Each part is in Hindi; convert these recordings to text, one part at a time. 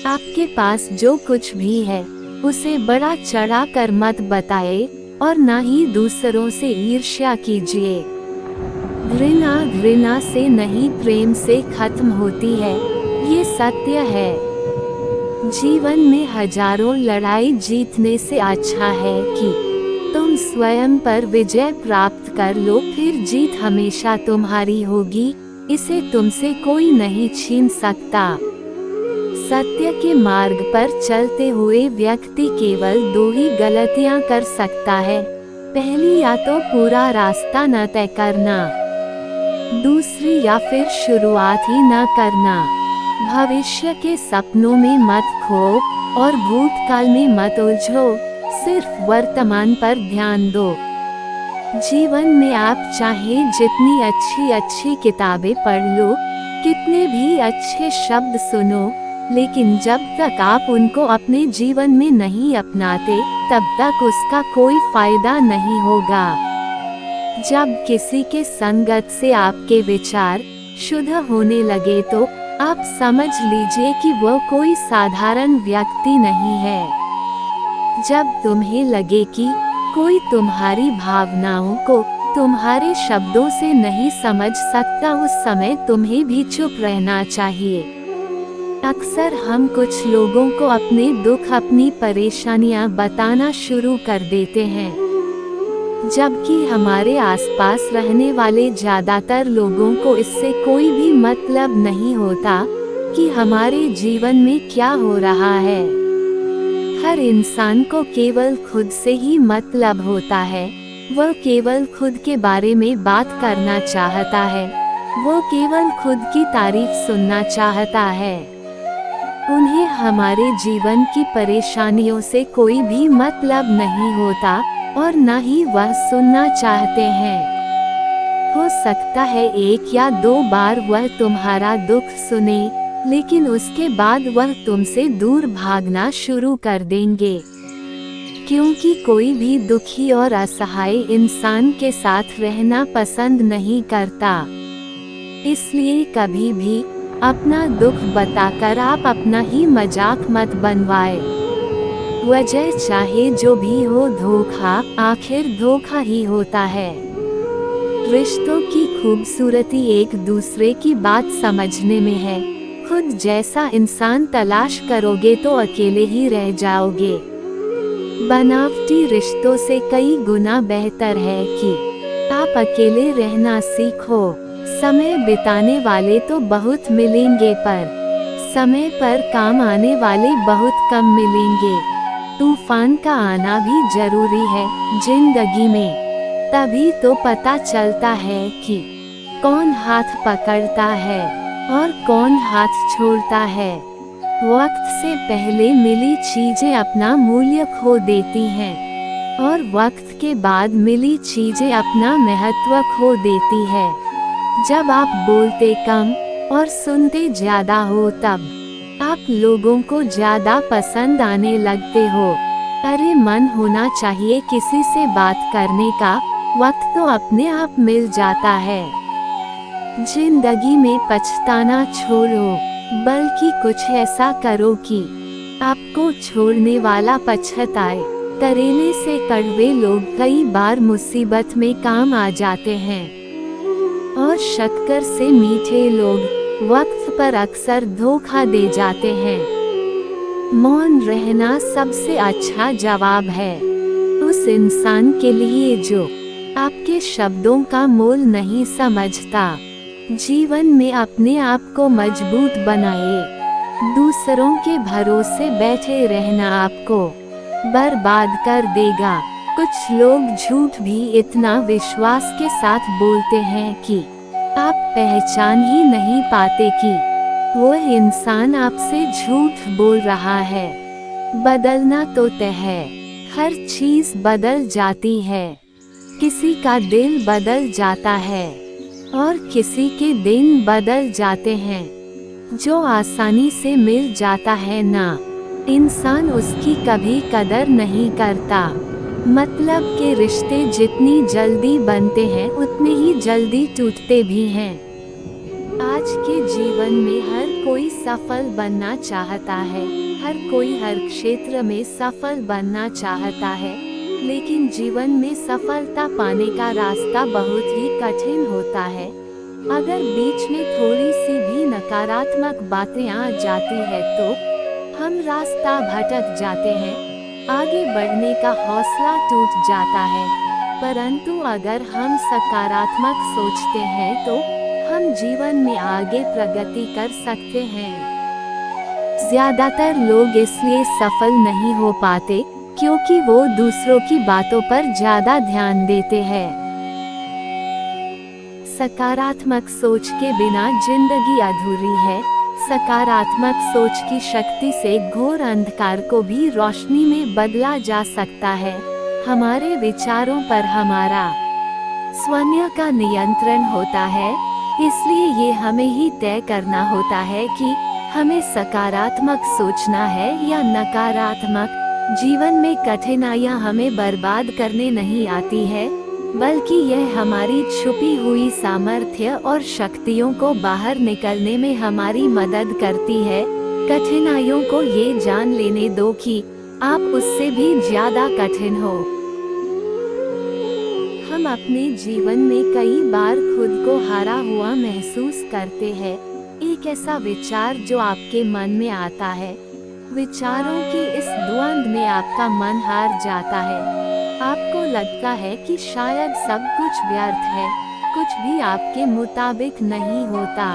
आपके पास जो कुछ भी है उसे बड़ा चढ़ा कर मत बताए और न ही दूसरों से ईर्ष्या कीजिए। घृणा घृणा से नहीं प्रेम से खत्म होती है, ये सत्य है। जीवन में हजारों लड़ाई जीतने से अच्छा है कि तुम स्वयं पर विजय प्राप्त कर लो, फिर जीत हमेशा तुम्हारी होगी, इसे तुमसे कोई नहीं छीन सकता। सत्य के मार्ग पर चलते हुए व्यक्ति केवल दो ही गलतियां कर सकता है। पहली, या तो पूरा रास्ता न तय करना, दूसरी या फिर शुरुआत ही न करना। भविष्य के सपनों में मत खो और भूतकाल में मत उलझो, सिर्फ वर्तमान पर ध्यान दो। जीवन में आप चाहे जितनी अच्छी किताबें पढ़ लो, कितने भी अच्छे शब्द सुनो, लेकिन जब तक आप उनको अपने जीवन में नहीं अपनाते, तब तक उसका कोई फायदा नहीं होगा। जब किसी के संगत से आपके विचार शुद्ध होने लगे तो आप समझ लीजिए कि वह कोई साधारण व्यक्ति नहीं है। जब तुम्हें लगे कि कोई तुम्हारी भावनाओं को तुम्हारे शब्दों से नहीं समझ सकता, उस समय तुम्हें भी चुप रहना चाहिए। अक्सर हम कुछ लोगों को अपने दुख, अपनी परेशानियां बताना शुरू कर देते हैं, जबकि हमारे आसपास रहने वाले ज्यादातर लोगों को इससे कोई भी मतलब नहीं होता कि हमारे जीवन में क्या हो रहा है। हर इंसान को केवल खुद से ही मतलब होता है। वह केवल खुद के बारे में बात करना चाहता है, वो केवल खुद की तारीफ सुनना चाहता है। उन्हें हमारे जीवन की परेशानियों से कोई भी मतलब नहीं होता और न ही वह सुनना चाहते हैं। हो सकता है 1 या 2 बार वह तुम्हारा दुख सुने, लेकिन उसके बाद वह तुमसे दूर भागना शुरू कर देंगे, क्योंकि कोई भी दुखी और असहाय इंसान के साथ रहना पसंद नहीं करता। इसलिए कभी भी अपना दुख बताकर आप अपना ही मजाक मत बनवाए। वजह चाहे जो भी हो, धोखा आखिर धोखा ही होता है। रिश्तों की खूबसूरती एक दूसरे की बात समझने में है। खुद जैसा इंसान तलाश करोगे तो अकेले ही रह जाओगे। बनावटी रिश्तों से कई गुना बेहतर है कि आप अकेले रहना सीखो। समय बिताने वाले तो बहुत मिलेंगे, पर समय पर काम आने वाले बहुत कम मिलेंगे। तूफान का आना भी जरूरी है जिंदगी में, तभी तो पता चलता है कि कौन हाथ पकड़ता है और कौन हाथ छोड़ता है। वक्त से पहले मिली चीजें अपना मूल्य खो देती हैं, और वक्त के बाद मिली चीजें अपना महत्व खो देती है। जब आप बोलते कम और सुनते ज्यादा हो, तब आप लोगों को ज्यादा पसंद आने लगते हो। अरे मन होना चाहिए किसी से बात करने का, वक्त तो अपने आप मिल जाता है। जिंदगी में पछताना छोड़ो, बल्कि कुछ ऐसा करो कि आपको छोड़ने वाला पछताए। करेले से कड़वे लोग कई बार मुसीबत में काम आ जाते हैं, और शक्कर से मीठे लोग वक्त पर अक्सर धोखा दे जाते हैं। मौन रहना सबसे अच्छा जवाब है उस इंसान के लिए जो आपके शब्दों का मोल नहीं समझता। जीवन में अपने आप को मजबूत बनाए। दूसरों के भरोसे बैठे रहना आपको बर्बाद कर देगा। कुछ लोग झूठ भी इतना विश्वास के साथ बोलते हैं कि आप पहचान ही नहीं पाते कि वह इंसान आपसे झूठ बोल रहा है। बदलना तो तय है, हर चीज बदल जाती है। किसी का दिल बदल जाता है और किसी के दिन बदल जाते हैं। जो आसानी से मिल जाता है ना, इंसान उसकी कभी कदर नहीं करता। मतलब के रिश्ते जितनी जल्दी बनते हैं उतने ही जल्दी टूटते भी हैं। आज आज के जीवन में हर कोई सफल बनना चाहता है, हर कोई हर क्षेत्र में सफल बनना चाहता है, लेकिन जीवन में सफलता पाने का रास्ता बहुत ही कठिन होता है। अगर बीच में थोड़ी सी भी नकारात्मक बातें आ जाती है तो हम रास्ता भटक जाते हैं, आगे बढ़ने का हौसला टूट जाता है। परंतु अगर हम सकारात्मक सोचते हैं तो हम जीवन में आगे प्रगति कर सकते हैं। ज्यादातर लोग इसलिए सफल नहीं हो पाते क्योंकि वो दूसरों की बातों पर ज्यादा ध्यान देते हैं। सकारात्मक सोच के बिना जिंदगी अधूरी है। सकारात्मक सोच की शक्ति से घोर अंधकार को भी रोशनी में बदला जा सकता है। हमारे विचारों पर हमारा स्वयं का नियंत्रण होता है, इसलिए ये हमें ही तय करना होता है कि हमें सकारात्मक सोचना है या नकारात्मक। जीवन में कठिनाइयाँ हमें बर्बाद करने नहीं आती है, बल्कि यह हमारी छुपी हुई सामर्थ्य और शक्तियों को बाहर निकलने में हमारी मदद करती है। कठिनाइयों को ये जान लेने दो कि आप उससे भी ज्यादा कठिन हो। हम अपने जीवन में कई बार खुद को हारा हुआ महसूस करते हैं। एक ऐसा विचार जो आपके मन में आता है, विचारों की इस द्वंद में आपका मन हार जाता है। आपको लगता है कि शायद सब कुछ व्यर्थ है, कुछ भी आपके मुताबिक नहीं होता।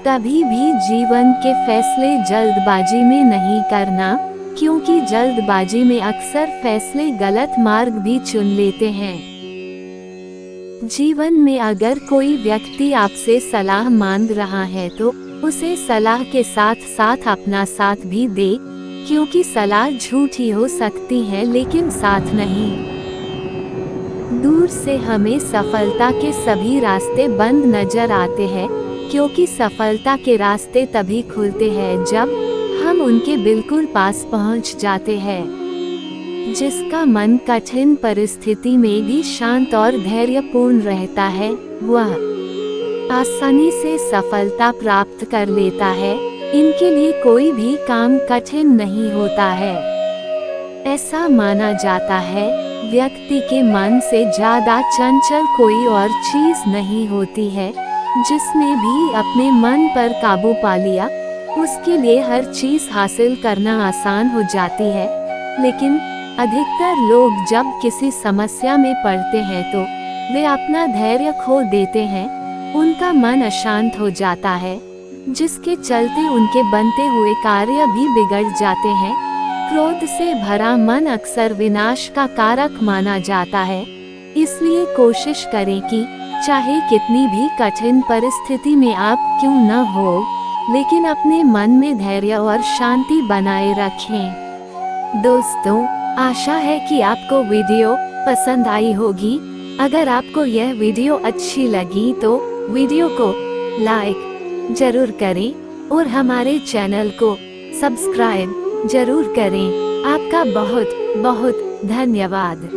कभी भी जीवन के फैसले जल्दबाजी में नहीं करना, क्योंकि जल्दबाजी में अक्सर फैसले गलत मार्ग भी चुन लेते हैं। जीवन में अगर कोई व्यक्ति आपसे सलाह मांग रहा है तो उसे सलाह के साथ साथ अपना साथ भी दे, क्योंकि सलाह झूठी हो सकती है लेकिन साथ नहीं। दूर से हमें सफलता के सभी रास्ते बंद नजर आते हैं, क्योंकि सफलता के रास्ते तभी खुलते हैं जब हम उनके बिल्कुल पास पहुंच जाते हैं। जिसका मन कठिन परिस्थिति में भी शांत और धैर्यपूर्ण रहता है, वह आसानी से सफलता प्राप्त कर लेता है। इनके लिए कोई भी काम कठिन नहीं होता है। ऐसा माना जाता है, व्यक्ति के मन से ज्यादा चंचल कोई और चीज नहीं होती है। जिसने भी अपने मन पर काबू पा लिया, उसके लिए हर चीज हासिल करना आसान हो जाती है। लेकिन अधिकतर लोग जब किसी समस्या में पड़ते हैं तो वे अपना धैर्य खो देते हैं। उनका मन अशांत हो जाता है, जिसके चलते उनके बनते हुए कार्य भी बिगड़ जाते हैं। क्रोध से भरा मन अक्सर विनाश का कारक माना जाता है। इसलिए कोशिश करें कि चाहे कितनी भी कठिन परिस्थिति में आप क्यों न हो, लेकिन अपने मन में धैर्य और शांति बनाए रखें। दोस्तों, आशा है कि आपको वीडियो पसंद आई होगी। अगर आपको यह वीडियो अच्छी लगी तो वीडियो को लाइक जरूर करें और हमारे चैनल को सब्सक्राइब जरूर करें। आपका बहुत बहुत धन्यवाद।